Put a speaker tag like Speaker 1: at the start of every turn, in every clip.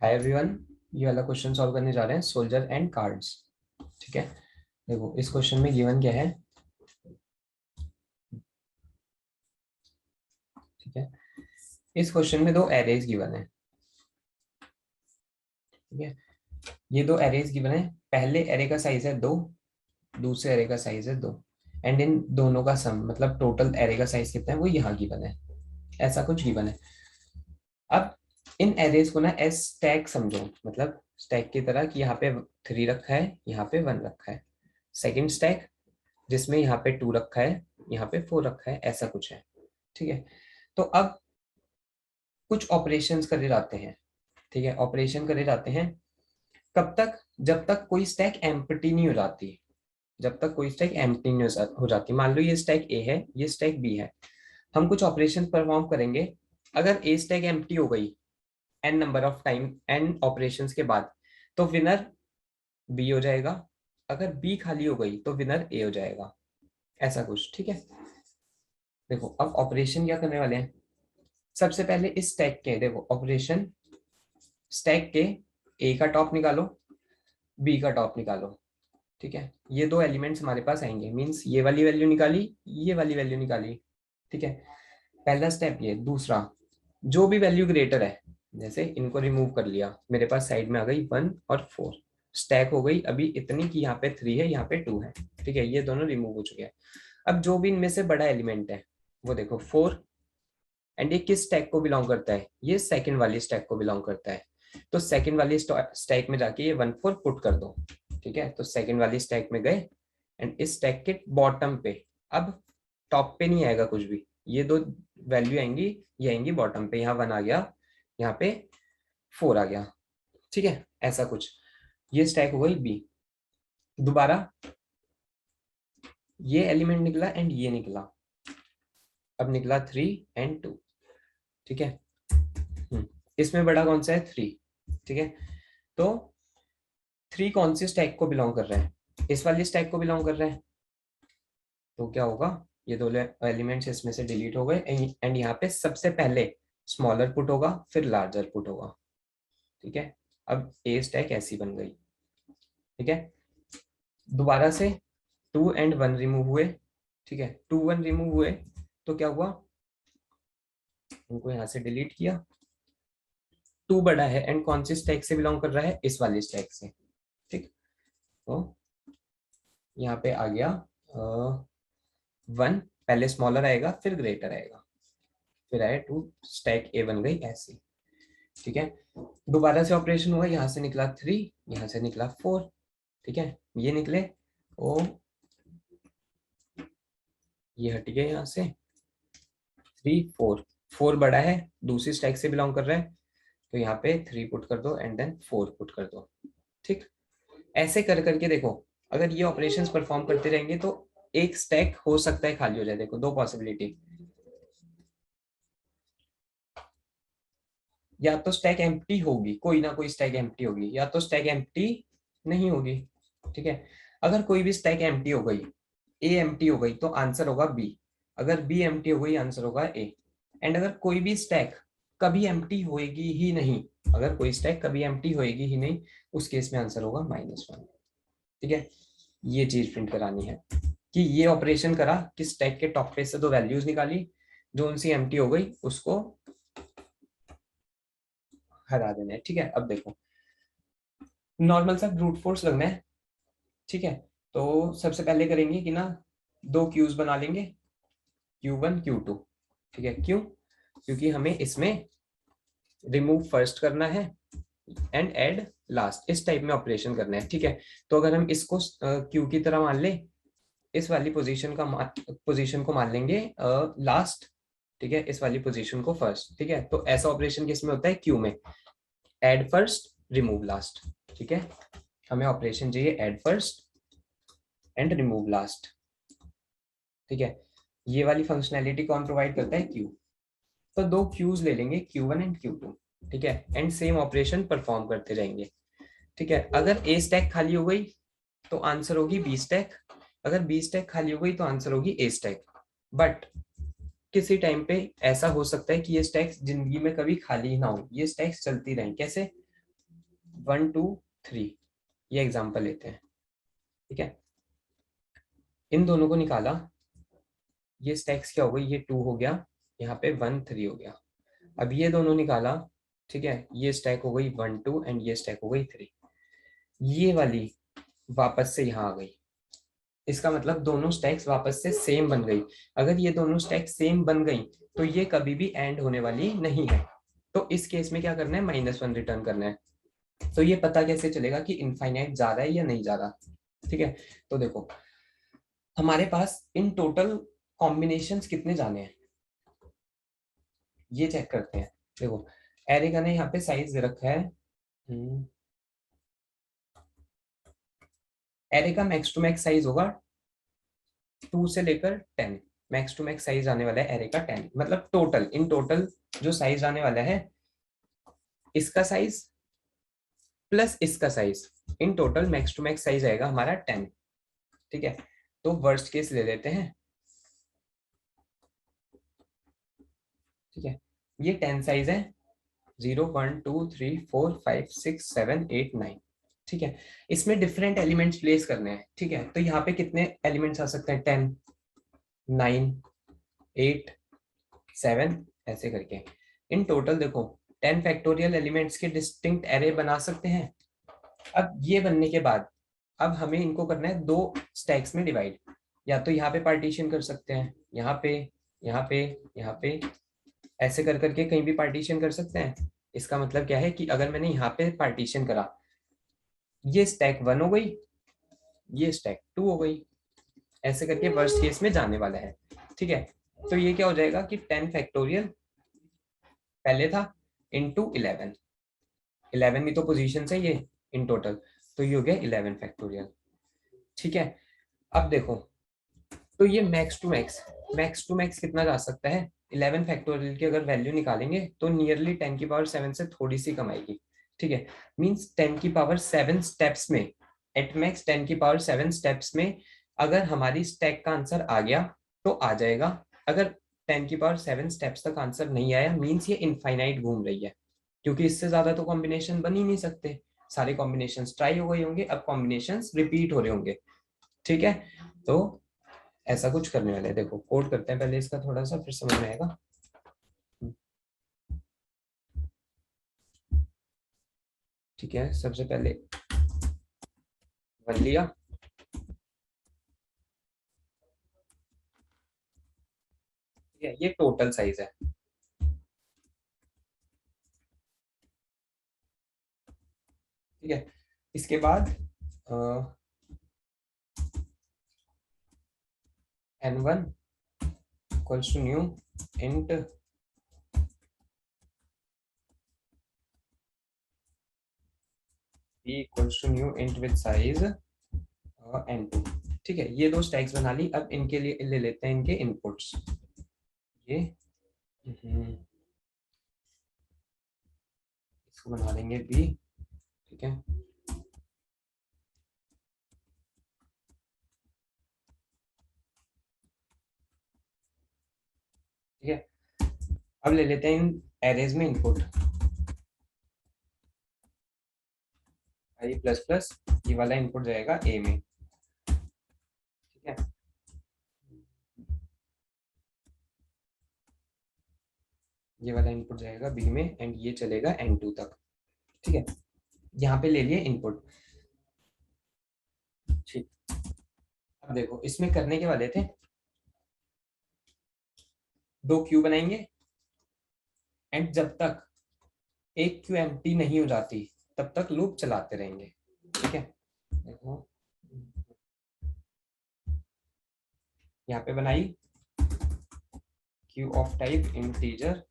Speaker 1: Hi everyone, ये वाला question solve करने जा रहे हैं सोल्जर एंड कार्ड्स। ठीक है, देखो इस क्वेश्चन में गिवन क्या है। ठीक है, इस क्वेश्चन में दो एरेज गिवन है। ठीक है, ये दो एरेज गिवन है। पहले एरे का साइज है 2, दूसरे एरे का साइज है 2 एंड इन दोनों का सम मतलब टोटल एरे का साइज कितना है वो यहाँ गिवन है। ऐसा कुछ गिवन है। अब इन एरेज को ना एस स्टैक समझो, मतलब स्टैक की तरह कि यहाँ पे 3 रखा है, यहाँ पे 1 रखा है। सेकंड स्टैक जिसमें यहाँ पे 2 रखा है, यहाँ पे 4 रखा है, ऐसा कुछ है। ठीक है, तो अब कुछ ऑपरेशंस करे जाते हैं। ठीक है, ऑपरेशन करे जाते हैं कब तक, जब तक कोई स्टैक एम्प्टी नहीं हो जाती। जब तक कोई स्टैक एम्प्टी नहीं हो जाती। मान लो ये स्टैक ए है, ये स्टैक बी है। हम कुछ ऑपरेशन परफॉर्म करेंगे। अगर ए स्टैक एम्प्टी हो गई n number of time, n operations के बाद, तो विनर बी हो जाएगा। अगर बी खाली हो गई तो विनर ए हो जाएगा। ऐसा कुछ। ठीक है, देखो अब ऑपरेशन क्या करने वाले हैं। सबसे पहले इस स्टैक के देखो ऑपरेशन, स्टैक के ए का टॉप निकालो, बी का टॉप निकालो। ठीक है, ये दो एलिमेंट्स हमारे पास आएंगे, मींस ये वाली वैल्यू निकाली, ये वाली वैल्यू निकाली। ठीक है, पहला स्टेप ये। दूसरा, जो भी वैल्यू ग्रेटर है, जैसे इनको रिमूव कर लिया, मेरे पास साइड में आ गई 1 और 4, स्टैक हो गई अभी इतनी कि यहाँ पे 3 है, यहाँ पे 2 है। ठीक है, ये दोनों रिमूव हो चुके हैं। अब जो भी इनमें से बड़ा एलिमेंट है वो देखो 4, एंड ये किस स्टैक को बिलोंग करता है, ये सेकंड वाली स्टैक को बिलोंग करता है। तो सेकंड वाली स्टैक में जाके ये 1 4 पुट कर दो। ठीक है, तो सेकंड वाली स्टैक में गए एंड इस स्टैक के बॉटम पे, अब टॉप पे नहीं आएगा कुछ भी, ये दो वैल्यू आएंगी, ये आएंगी बॉटम पे। यहाँ 1 आ गया, यहाँ पे 4 आ गया। ठीक है, ऐसा कुछ। ये स्टैक हो गई बी। दोबारा ये एलिमेंट निकला एंड ये निकला, अब निकला 3 एंड 2। ठीक है, इसमें बड़ा कौन सा है, 3। ठीक है, तो 3 कौन सी स्टैक को बिलोंग कर रहा है, इस वाली स्टैक को बिलोंग कर रहा है। तो क्या होगा, ये दो एलिमेंट्स इसमें से डिलीट हो गए एंड यहाँ पे सबसे पहले स्मॉलर पुट होगा, फिर लार्जर पुट होगा। ठीक है, अब ए स्टैक ऐसी बन गई। ठीक है, दोबारा से 2 एंड 1 रिमूव हुए। ठीक है, 2 1 रिमूव हुए तो क्या हुआ, उनको यहाँ से डिलीट किया। 2 बड़ा है एंड कौन सी स्टैक से बिलोंग कर रहा है, इस वाली स्टैक से। ठीक, तो यहाँ पे आ गया 1, पहले स्मॉलर आएगा फिर ग्रेटर आएगा, फिर आया 2, स्टैक ए बन गई ऐसी। ठीक है, दोबारा से ऑपरेशन हुआ, यहाँ से निकला 3, यहाँ से निकला 4। ठीक है, ये निकले, ओ ये हट गया यहाँ से 3 4, 4 बड़ा है, दूसरी स्टैक से बिलोंग कर रहा है, तो यहाँ पे 3 पुट कर दो एंड देन 4 पुट कर दो। ठीक, ऐसे कर करके देखो, अगर ये ऑपरेशंस परफॉर्म करते रहेंगे तो एक स्टैक हो सकता है खाली हो जाए। देखो दो पॉसिबिलिटी, या तो स्टैक एम्प्टी होगी, कोई ना कोई स्टैक एम्प्टी होगी, या तो स्टैक एम्प्टी नहीं होगी। ठीक है, अगर कोई भी स्टैक एम्प्टी हो गई, ए एम्प्टी हो गई तो आंसर होगा बी। अगर बी एम्प्टी हो गई आंसर होगा ए। एंड अगर कोई भी स्टैक कभी एम्प्टी होएगी ही नहीं, अगर कोई स्टैक कभी एम्प्टी होएगी ही नहीं, उस केस में आंसर होगा -1। ठीक है, ये चीज प्रिंट करानी है कि ये ऑपरेशन करा कि स्टैक के टॉप पे से दो वैल्यूज निकाली, जो उनसी एम्प्टी हो गई उसको हटा देना है। ठीक है, अब देखो नॉर्मल सा ब्रूट फोर्स लगना है। ठीक है, तो सबसे पहले करेंगे कि ना दो क्यूज बना लेंगे, Q1 Q2। ठीक है, क्यों, क्योंकि हमें इसमें रिमूव फर्स्ट करना है एंड ऐड लास्ट, इस टाइप में ऑपरेशन करना है। ठीक है, तो अगर हम इसको क्यू की तरह मान ले, इस वाली पोजीशन को मान लेंगे लास्ट। ठीक है, इस वाली पोजीशन को फर्स्ट। ठीक है, तो ऐसा ऑपरेशन किसमें होता है, क्यू में, ऐड फर्स्ट रिमूव लास्ट। ठीक है, हमें ऑपरेशन चाहिए add first and remove last. ठीक है, ये वाली फंक्शनैलिटी कौन प्रोवाइड करता है, क्यू। तो दो क्यूज ले लेंगे, Q1 एंड Q2। ठीक है, एंड सेम ऑपरेशन परफॉर्म करते रहेंगे। ठीक है, अगर ए स्टैक खाली हो गई तो आंसर होगी बी स्टैक, अगर बी स्टैक खाली हो गई तो आंसर होगी ए स्टैक। बट किसी टाइम पे ऐसा हो सकता है कि ये स्टैक्स जिंदगी में कभी खाली ना हो, ये स्टैक्स चलती रहें। कैसे, 1 2 3, ये एग्जांपल लेते हैं, ठीक है। इन दोनों को निकाला, ये स्टैक्स क्या हो गई, ये 2 हो गया, यहाँ पे 1 3 हो गया। अब ये दोनों निकाला, ठीक है, ये स्टैक हो गई 1 2 एंड ये स्टैक हो गई 3। ये वाली वापस से यहाँ आ गई, इसका मतलब दोनों स्टैक्स वापस से सेम बन गई। अगर ये दोनों स्टैक सेम बन गई तो ये कभी भी एंड होने वाली नहीं है। तो इस केस में क्या करना है, -1 रिटर्न करना है। तो ये पता कैसे चलेगा कि इनफाइनाइट जा रहा है या नहीं जा रहा, ठीक है। तो देखो हमारे पास इन टोटल कॉम्बिनेशंस कितने जाने हैं, ये चेक करते हैं। देखो एरे का ने यहाँ पे साइज दे रखा है, एरे का मैक्स टू मैक्स साइज होगा 2 से लेकर 10। मैक्स टू मैक्स साइज आने वाला है एरे का 10, मतलब टोटल इन टोटल जो साइज आने वाला है, इसका साइज प्लस इसका size, in total max to max size आएगा हमारा 10, ठीक है। तो वर्स्ट केस ले लेते हैं, ठीक है। ये 10 साइज है, 0 1 2 3 4 5 6 7 8 9, ठीक है। इसमें डिफरेंट एलिमेंट्स प्लेस करने हैं, ठीक है। तो यहाँ पे कितने एलिमेंट्स आ सकते हैं, 10 9 8 7, ऐसे करके इन टोटल देखो 10 फैक्टोरियल एलिमेंट्स के डिस्टिंक्ट एरे बना सकते हैं। अब ये बनने के बाद अब हमें इनको करना है 2 स्टैक्स में डिवाइड, या तो यहाँ पे पार्टीशन कर सकते हैं, यहाँ पे यहाँ पे यहाँ पे, ऐसे कर करके कहीं भी पार्टीशन कर सकते हैं। इसका मतलब क्या है कि अगर मैंने यहाँ पे पार्टीशन करा, ये स्टैक 1 हो गई, ये स्टैक 2 हो गई, ऐसे करके वर्स्ट केस में जाने वाला है, ठीक है। तो ये क्या हो जाएगा कि 10 फैक्टोरियल पहले था इंटू 11, 11 भी तो पोजीशन है ये इन टोटल, तो ये हो गया 11 फैक्टोरियल, ठीक है। अब देखो तो ये मैक्स टू मैक्स कितना जा सकता है, 11 फैक्टोरियल की अगर वैल्यू निकालेंगे तो नियरली 10 की पावर 7 से थोड़ी सी कम आएगी, ठीक है। मींस 10 की पावर 7 स्टेप्स में, एट मैक्स 10 की पावर 7 स्टेप्स में अगर हमारी स्टैक का आंसर आ गया तो आ जाएगा। अगर 10 की पावर 7 स्टेप्स तक आंसर नहीं आया, मींस ये इनफाइनाइट घूम रही है, क्योंकि इससे ज्यादा तो कॉम्बिनेशन बन ही नहीं सकते, सारे कॉम्बिनेशन ट्राई हो गए होंगे, अब कॉम्बिनेशन रिपीट हो रहे होंगे, ठीक है। तो ऐसा कुछ करने वाले हैं, देखो कोड करते हैं पहले इसका थोड़ा सा, फिर समझ में आएगा। ठीक है, सबसे पहले 1 लिया, ठीक है, ये टोटल साइज है, ठीक है। इसके बाद n1 equals to new int p equals to new int with size n2, ठीक है। ये 2 स्टैक्स बना ली, अब इनके लिए ले लेते हैं इनके इनपुट्स, ये इसको बना देंगे b, ठीक है। ठीक है, अब ले लेते हैं इन एरेज में इनपुट i प्लस प्लस, ये वाला इनपुट जाएगा a में, ठीक है। ये वाला इनपुट जाएगा b में एंड ये चलेगा n2 तक, ठीक है। यहाँ पे ले लिए इनपुट, ठीक। अब देखो इसमें करने के वाले थे, 2 क्यू बनाएंगे एंड जब तक एक क्यू एम्प्टी नहीं हो जाती तब तक लूप चलाते रहेंगे, ठीक है। देखो यहाँ पे बनाई queue of type integer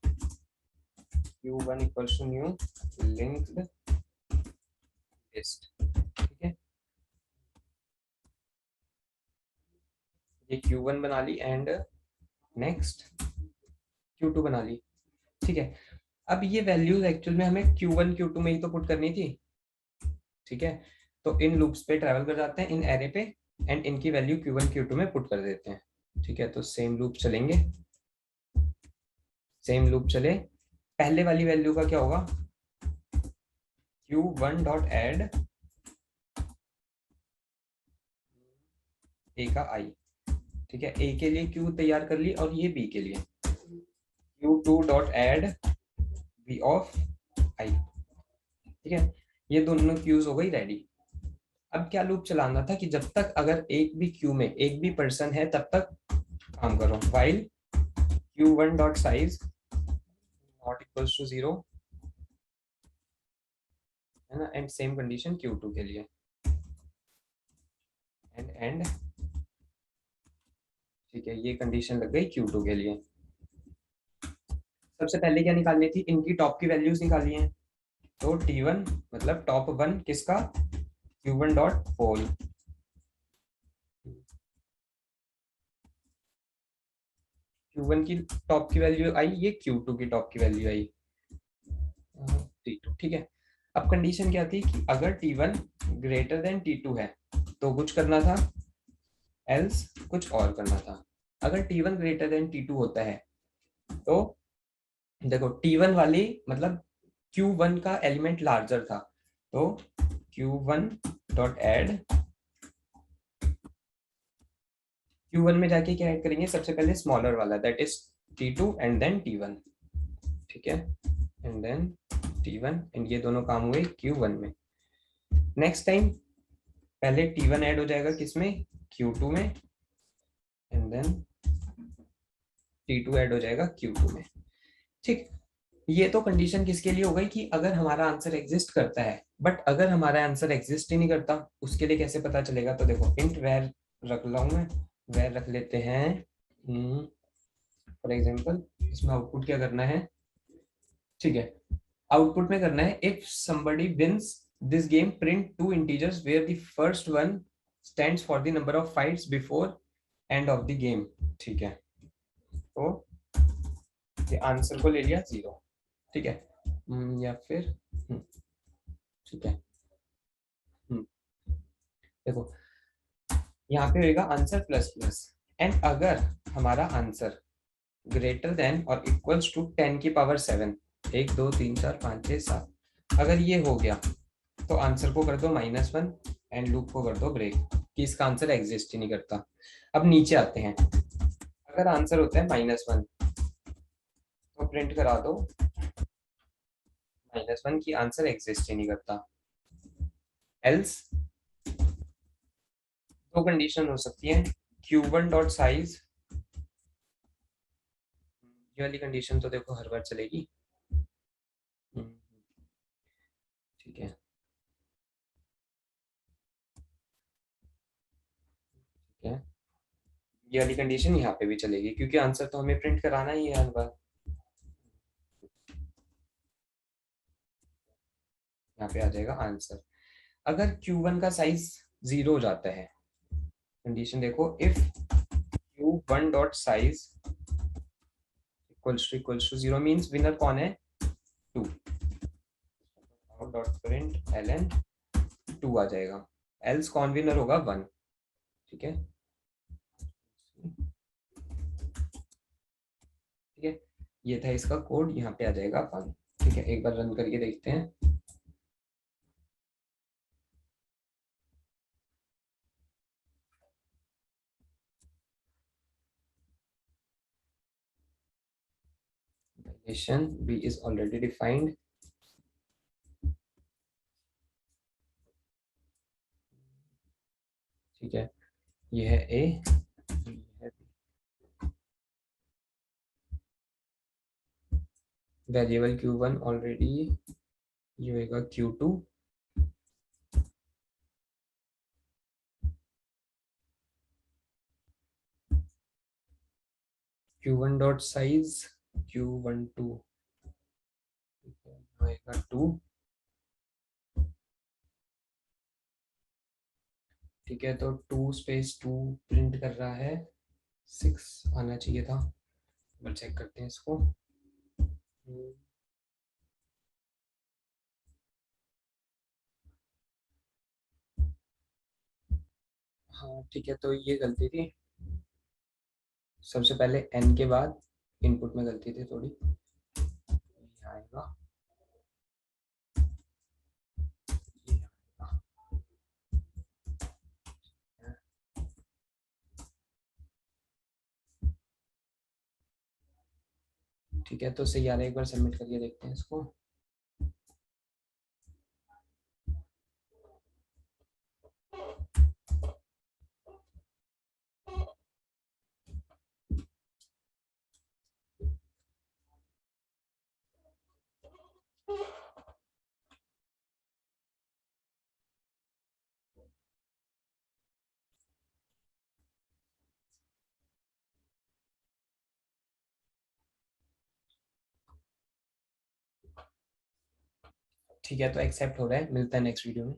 Speaker 1: q1 equals to new linked list, ठीक है। ये q1 बना ली एंड नेक्स्ट q2 बना ली, ठीक है। अब ये वैल्यूज एक्चुअल में हमें q1 q2 में ही तो पुट करनी थी, ठीक है। तो इन लूप्स पे ट्रैवल कर जाते हैं इन एरे पे एंड इनकी वैल्यू q1 q2 में पुट कर देते हैं, ठीक है। तो सेम लूप चलेंगे, सेम लूप चले, पहले वाली वैल्यू का क्या होगा, Q1 डॉट एड ए का आई, ठीक है, ए के लिए Q तैयार कर ली और ये बी के लिए Q2 डॉट एड बी ऑफ आई, ठीक है, ये दोनों क्यूज हो गई रेडी। अब क्या लूप चलाना था कि जब तक अगर एक भी क्यू में एक भी पर्सन है तब तक काम करो, while Q1 dot size not equals to 0, है ना, एंड सेम कंडीशन Q2 के लिए, एंड ठीक है, ये कंडीशन लग गई Q2 के लिए। सबसे पहले क्या निकालनी थी, इनकी टॉप की वैल्यूज निकाली हैं, तो T1 मतलब टॉप वन किसका, Q1 डॉट पोल, Q1 की टॉप की वैल्यू आई, ये Q2 की टॉप की वैल्यू आई T2, ठीक है। अब कंडीशन क्या थी कि अगर T1 ग्रेटर देन T2 है तो कुछ करना था, एल्स कुछ और करना था। अगर T1 ग्रेटर देन T2 होता है तो देखो T1 वाली मतलब Q1 का एलिमेंट लार्जर था, तो Q1 डॉट एड, Q1 में जाके क्या ऐड करेंगे, सबसे पहले स्मॉलर वाला that is T2 and then T1, ठीक है, एंड देन T1, एंड ये दोनों काम हुए Q1 में। नेक्स्ट टाइम पहले T1 ऐड हो जाएगा किसमें, Q2 में, एंड देन T2 ऐड हो जाएगा Q2 में, ठीक। ये तो कंडीशन किसके लिए हो गई कि अगर हमारा आंसर एग्जिस्ट करता है, बट अगर हमारा आंसर एग्जिस्ट ही नहीं करता उसके लिए कैसे पता चलेगा, तो देखो इंट वेर रख ला हूं मैं, वेर रख लेते हैं, फॉर एग्जांपल इसमें आउटपुट क्या करना है, ठीक है, आउटपुट में करना है if somebody wins this game print two integers where the first one stands for the number of fights before end of the game, ठीक है, तो ये आंसर को ले लिया 0, ठीक है, या फिर ठीक है, देखो यहाँ पे होगा आंसर प्लस प्लस, एंड अगर हमारा आंसर ग्रेटर देन और इक्वल्स टू 10 की पावर 7, 1 2 3 4 5 6 7, अगर ये हो गया तो आंसर को कर दो -1 एंड लूप को कर दो ब्रेक कि इसका आंसर एग्जिस्ट ही नहीं करता। अब नीचे आते हैं, अगर आंसर होता है -1 तो प्रिंट करा दो -1 की आंसर एग्जिस्ट ही नहीं करता, एल्स दो कंडीशन हो सकती है, Q1 डॉट साइज, ये वाली कंडीशन तो देखो हर बार चलेगी, ठीक है, ठीक है, ये वाली कंडीशन यहाँ पे भी चलेगी क्योंकि आंसर तो हमें प्रिंट कराना ही है हर बार, यहाँ पे आ जाएगा आंसर। अगर Q1 का साइज 0 हो जाता है, कंडीशन देखो if Q1 dot size equals to 0 means winner कौन है, 2, डॉट प्रिंट एलन 2 आ जाएगा, एल्स कौन विनर होगा 1, ठीक है, ठीक है, ये था इसका कोड, यहाँ पे आ जाएगा 1, ठीक है, एक बार रन करके देखते हैं, violation B is already defined, ठीक है, ये है A, ये है B, वेरिएबल Q1 ऑलरेडी, ये होगा Q2, Q1 dot size Q12 होगा 2, ठीक है, तो 2 स्पेस 2 प्रिंट कर रहा है, 6 आना चाहिए था, चेक करते हैं इसको, हाँ ठीक है, तो ये गलती थी, सबसे पहले n के बाद इनपुट में गलती थी थोड़ी, ये आएगा, ठीक है, तो सही आ रहा है, एक बार सबमिट करके देखते हैं इसको। ठीक है, तो एक्सेप्ट हो रहा है, मिलता है नेक्स्ट वीडियो में।